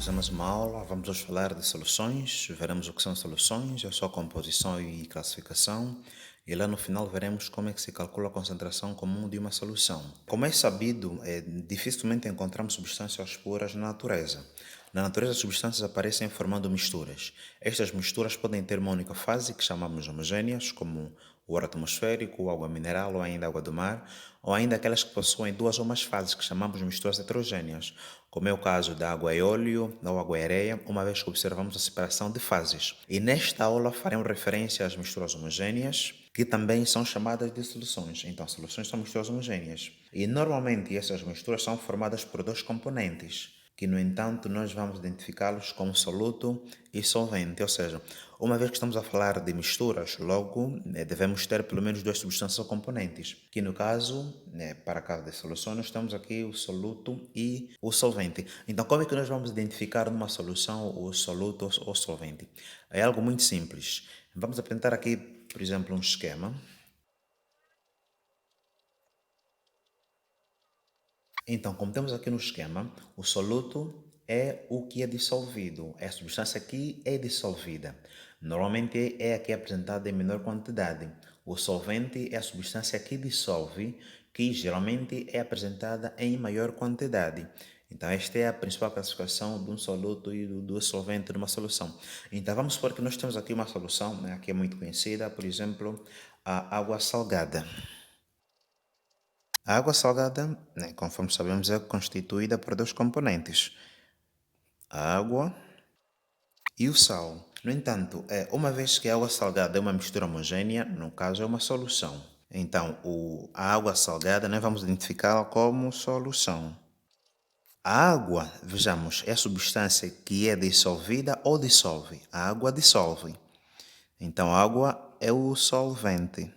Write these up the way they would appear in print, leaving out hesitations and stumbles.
bem-vindos a mais uma aula. Vamos hoje falar de soluções. Veremos o que são soluções, a sua composição e classificação. E lá no final veremos como é que se calcula a concentração comum de uma solução. Como é sabido, dificilmente encontramos substâncias puras na natureza. Na natureza, as substâncias aparecem formando misturas. Estas misturas podem ter uma única fase, que chamamos homogêneas, como o ar atmosférico, água mineral ou ainda água do mar, ou ainda aquelas que possuem duas ou mais fases, que chamamos de misturas heterogêneas, como é o caso da água e óleo ou água e areia, uma vez que observamos a separação de fases. E nesta aula faremos referência às misturas homogêneas, que também são chamadas de soluções. Então, soluções são misturas homogêneas. E normalmente essas misturas são formadas por dois componentes, que no entanto nós vamos identificá-los como soluto e solvente, ou seja, uma vez que estamos a falar de misturas, logo devemos ter pelo menos duas substâncias ou componentes, que no caso, para caso de soluções, nós temos aqui o soluto e o solvente. Então, como é que nós vamos identificar numa solução o soluto ou solvente? É algo muito simples. Vamos apresentar aqui, por exemplo, um esquema. Então, como temos aqui no esquema, o soluto é o que é dissolvido, é a substância que é dissolvida. Normalmente é a que é apresentada em menor quantidade. O solvente é a substância que dissolve, que geralmente é apresentada em maior quantidade. Então, esta é a principal classificação de um soluto e do solvente de uma solução. Então, vamos supor que nós temos aqui uma solução, né, que é muito conhecida, por exemplo, a água salgada. A água salgada, né, conforme sabemos, é constituída por dois componentes, a água e o sal. No entanto, uma vez que a água salgada é uma mistura homogênea, no caso é uma solução. Então, a água salgada nós vamos identificá-la como solução. A água, vejamos, é a substância que é dissolvida ou dissolve. A água dissolve. Então, a água é o solvente.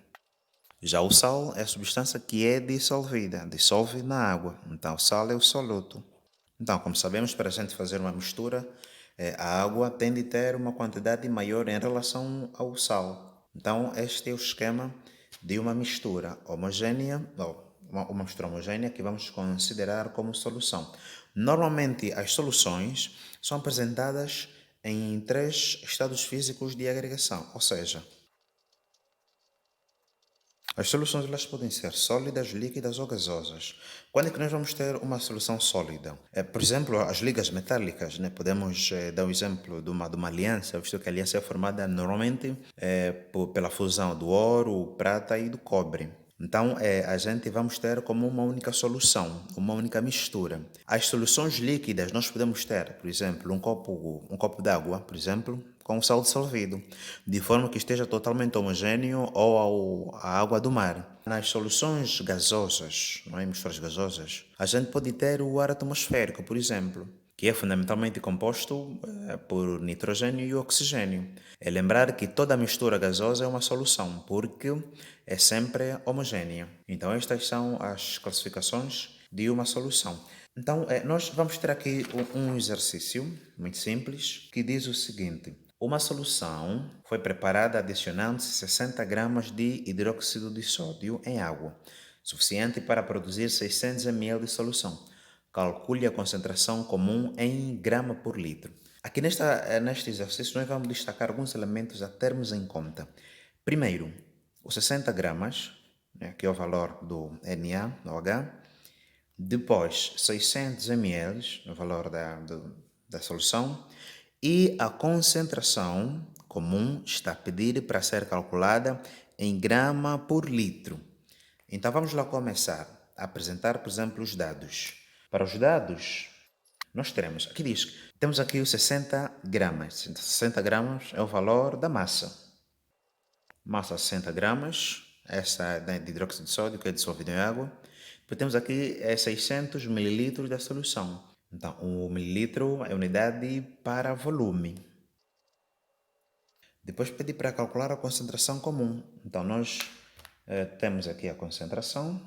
Já o sal é a substância que é dissolvida, dissolve na água. Então, o sal é o soluto. Então, como sabemos, para a gente fazer uma mistura, a água tem de ter uma quantidade maior em relação ao sal. Então, este é o esquema de uma mistura homogênea, ou uma mistura homogênea que vamos considerar como solução. Normalmente, as soluções são apresentadas em três estados físicos de agregação, ou seja, as soluções elas podem ser sólidas, líquidas ou gasosas. Quando é que nós vamos ter uma solução sólida? Por exemplo, as ligas metálicas, né? Podemos dar o exemplo de uma aliança, visto que a aliança é formada normalmente pela fusão do ouro, prata e do cobre. Então, a gente vamos ter como uma única solução, uma única mistura. As soluções líquidas nós podemos ter, por exemplo, um copo d'água, por exemplo, com sal dissolvido, de forma que esteja totalmente homogêneo ou a água do mar. Nas soluções gasosas, não é, misturas gasosas, a gente pode ter o ar atmosférico, por exemplo, que é fundamentalmente composto por nitrogênio e oxigênio. É lembrar que toda mistura gasosa é uma solução, porque é sempre homogênea. Então, estas são as classificações de uma solução. Então, nós vamos ter aqui um exercício muito simples que diz o seguinte: uma solução foi preparada adicionando-se 60 gramas de hidróxido de sódio em água, suficiente para produzir 600 ml de solução. Calcule a concentração comum em grama por litro. Aqui neste exercício, nós vamos destacar alguns elementos a termos em conta. Primeiro, os 60 gramas, né, que é o valor do Na, do H. Depois, 600 ml, o valor da solução. E a concentração comum está pedida para ser calculada em grama por litro. Então vamos lá começar a apresentar, por exemplo, os dados. Para os dados, nós teremos, aqui diz, temos aqui os 60 gramas. 60 gramas é o valor da massa. Massa 60 gramas, essa é de hidróxido de sódio, que é dissolvido em água. Depois temos aqui 600 mililitros da solução. Então, o mililitro é unidade para volume. Depois pedi para calcular a concentração comum. Então, nós temos aqui a concentração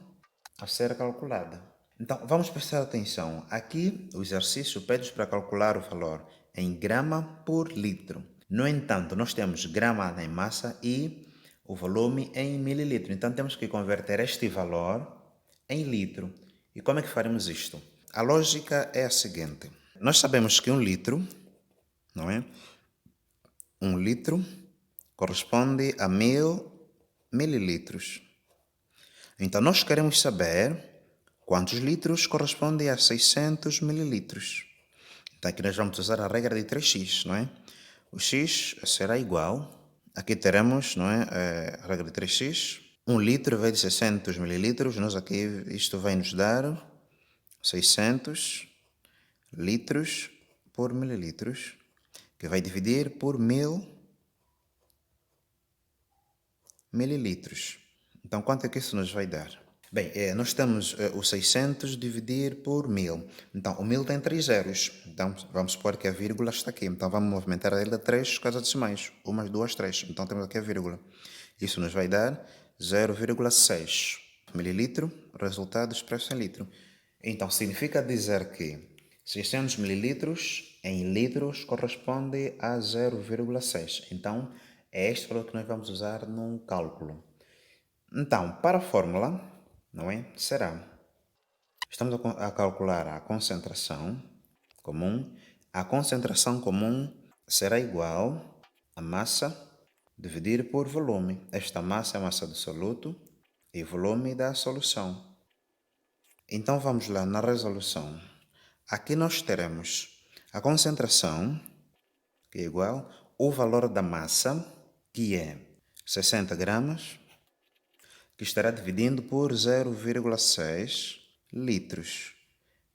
a ser calculada. Então, vamos prestar atenção. Aqui, o exercício pede para calcular o valor em grama por litro. No entanto, nós temos grama em massa e o volume em mililitro. Então, temos que converter este valor em litro. E como é que faremos isto? A lógica é a seguinte. Nós sabemos que 1 litro, não é? 1 litro corresponde a 1000 mililitros. Então, nós queremos saber quantos litros correspondem a 600 mililitros. Então, aqui nós vamos usar a regra de 3x, não é? O x será igual, aqui teremos, não é, a regra de 3x, 1 litro vezes 600 mililitros, nós aqui, isto vai nos dar 600 litros por mililitros, que vai dividir por 1000 mililitros. Então, quanto é que isso nos vai dar? Bem, nós temos o 600 dividir por 1000. Então, o 1000 tem 3 zeros. Então, vamos supor que a vírgula está aqui. Então, vamos movimentar ela 3 casas decimais. 1, 2, 3. Então, temos aqui a vírgula. Isso nos vai dar 0,6 mililitro, resultado expresso em litro. Então, significa dizer que 600 mililitros em litros corresponde a 0,6. Então, é este valor que nós vamos usar no cálculo. Então, para a fórmula, não é? Será, estamos a calcular a concentração comum. A concentração comum será igual a massa dividir por volume. Esta massa é a massa do soluto e volume da solução. Então, vamos lá na resolução. Aqui nós teremos a concentração, que é igual o valor da massa, que é 60 gramas, que estará dividindo por 0,6 litros.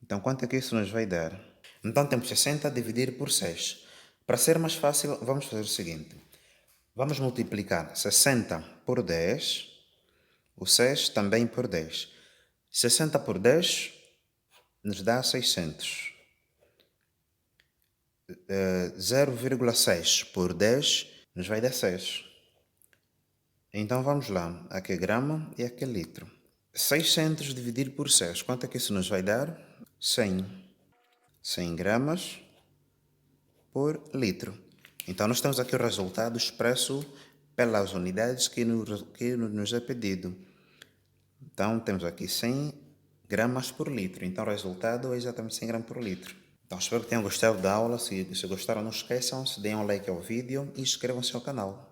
Então, quanto é que isso nos vai dar? Então, temos 60 a dividir por 6. Para ser mais fácil, vamos fazer o seguinte. Vamos multiplicar 60 por 10, o 6 também por 10. 60 por 10 nos dá 600. 0,6 por 10 nos vai dar 6. Então vamos lá, aqui é grama e aqui é litro. 600 dividido por 6, quanto é que isso nos vai dar? 100. 100 gramas por litro. Então nós temos aqui o resultado expresso pelas unidades que nos é pedido. Então temos aqui 100 gramas por litro. Então o resultado é exatamente 100 gramas por litro. Então espero que tenham gostado da aula. Se gostaram, não esqueçam, deem um like ao vídeo e inscrevam-se ao canal.